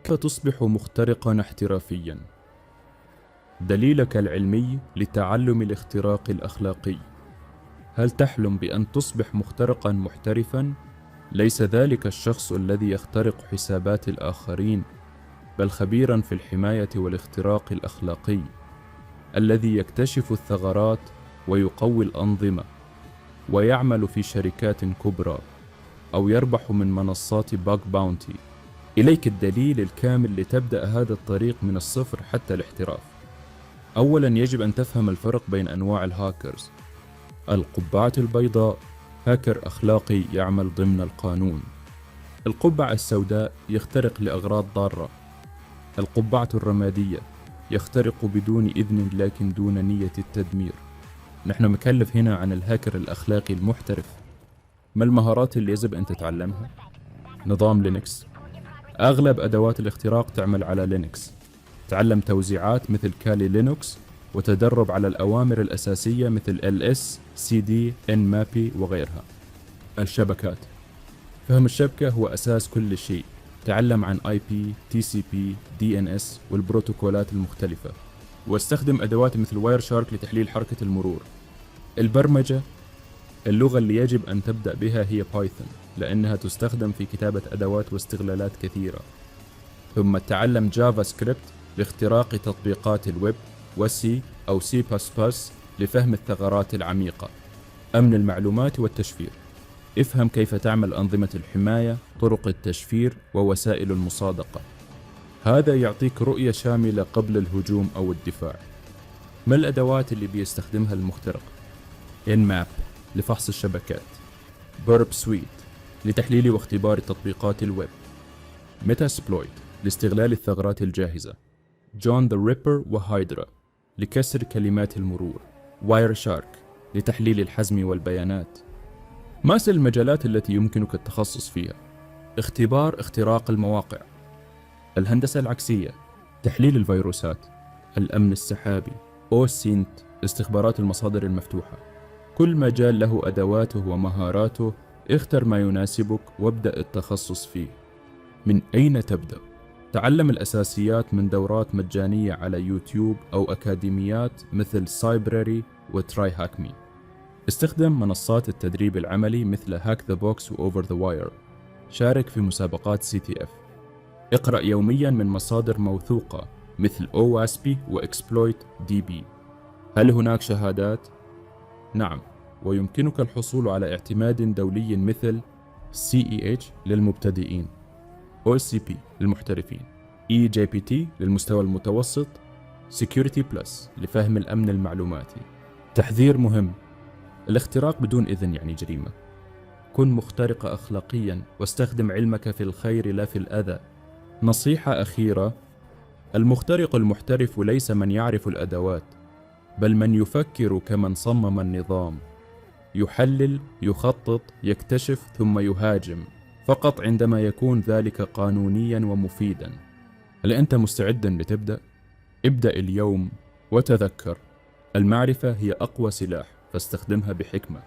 كيف تصبح مخترقاً احترافياً؟ دليلك العلمي لتعلم الاختراق الأخلاقي. هل تحلم بأن تصبح مخترقاً محترفاً؟ ليس ذلك الشخص الذي يخترق حسابات الآخرين، بل خبيراً في الحماية والاختراق الأخلاقي، الذي يكتشف الثغرات ويقوي الأنظمة، ويعمل في شركات كبرى، أو يربح من منصات باج باونتي. إليك الدليل الكامل لتبدأ هذا الطريق من الصفر حتى الاحتراف. أولاً، يجب أن تفهم الفرق بين أنواع الهاكرز. القبعة البيضاء هاكر أخلاقي يعمل ضمن القانون. القبعة السوداء يخترق لأغراض ضارة. القبعة الرمادية يخترق بدون إذن لكن دون نية التدمير. نحن مكلف هنا عن الهاكر الأخلاقي المحترف. ما المهارات اللي يجب أن تتعلمها؟ نظام لينكس. أغلب أدوات الاختراق تعمل على لينكس. تعلم توزيعات مثل كالي لينوكس، وتدرب على الأوامر الأساسية مثل ls cd nmap وغيرها. الشبكات. فهم الشبكة هو أساس كل شيء. تعلم عن IP TCP DNS والبروتوكولات المختلفة، واستخدم أدوات مثل واير شارك لتحليل حركة المرور. البرمجة. اللغة اللي يجب أن تبدأ بها هي بايثون، لأنها تستخدم في كتابة أدوات واستغلالات كثيرة. ثم تعلم جافا سكريبت لاختراق تطبيقات الويب، وسي أو سي باس باس لفهم الثغرات العميقة. أمن المعلومات والتشفير. افهم كيف تعمل أنظمة الحماية، طرق التشفير، ووسائل المصادقة. هذا يعطيك رؤية شاملة قبل الهجوم أو الدفاع. ما الأدوات اللي بيستخدمها المخترق؟ Nmap لفحص الشبكات. Burp Suite لتحليل واختبار تطبيقات الويب. Metasploit لاستغلال الثغرات الجاهزة. جون ذا ريبر وهايدرا لكسر كلمات المرور. واير شارك لتحليل الحزم والبيانات. ما المجالات التي يمكنك التخصص فيها؟ اختبار اختراق المواقع، الهندسة العكسية، تحليل الفيروسات، الأمن السحابي، أوسينت استخبارات المصادر المفتوحة. كل مجال له أدواته ومهاراته. اختر ما يناسبك وابدأ التخصص فيه. من أين تبدأ؟ تعلم الأساسيات من دورات مجانية على يوتيوب أو أكاديميات مثل سايبراري وتراي هاك مي. استخدم منصات التدريب العملي مثل هاك ذا بوكس وأوفر ذا واير. شارك في مسابقات CTF. اقرأ يوميا من مصادر موثوقة مثل OWASP وإكسبلويت DB. هل هناك شهادات؟ نعم، ويمكنك الحصول على اعتماد دولي مثل CEH للمبتدئين، OSCP للمحترفين، EJPT للمستوى المتوسط، Security Plus لفهم الأمن المعلوماتي. تحذير مهم: الاختراق بدون إذن يعني جريمة. كن مخترق أخلاقيا واستخدم علمك في الخير لا في الأذى. نصيحة أخيرة: المخترق المحترف ليس من يعرف الأدوات، بل من يفكر كمن صمم النظام. يحلل، يخطط، يكتشف، ثم يهاجم، فقط عندما يكون ذلك قانونيا ومفيدا. هل أنت مستعد لتبدأ؟ ابدأ اليوم، وتذكر: المعرفة هي أقوى سلاح، فاستخدمها بحكمة.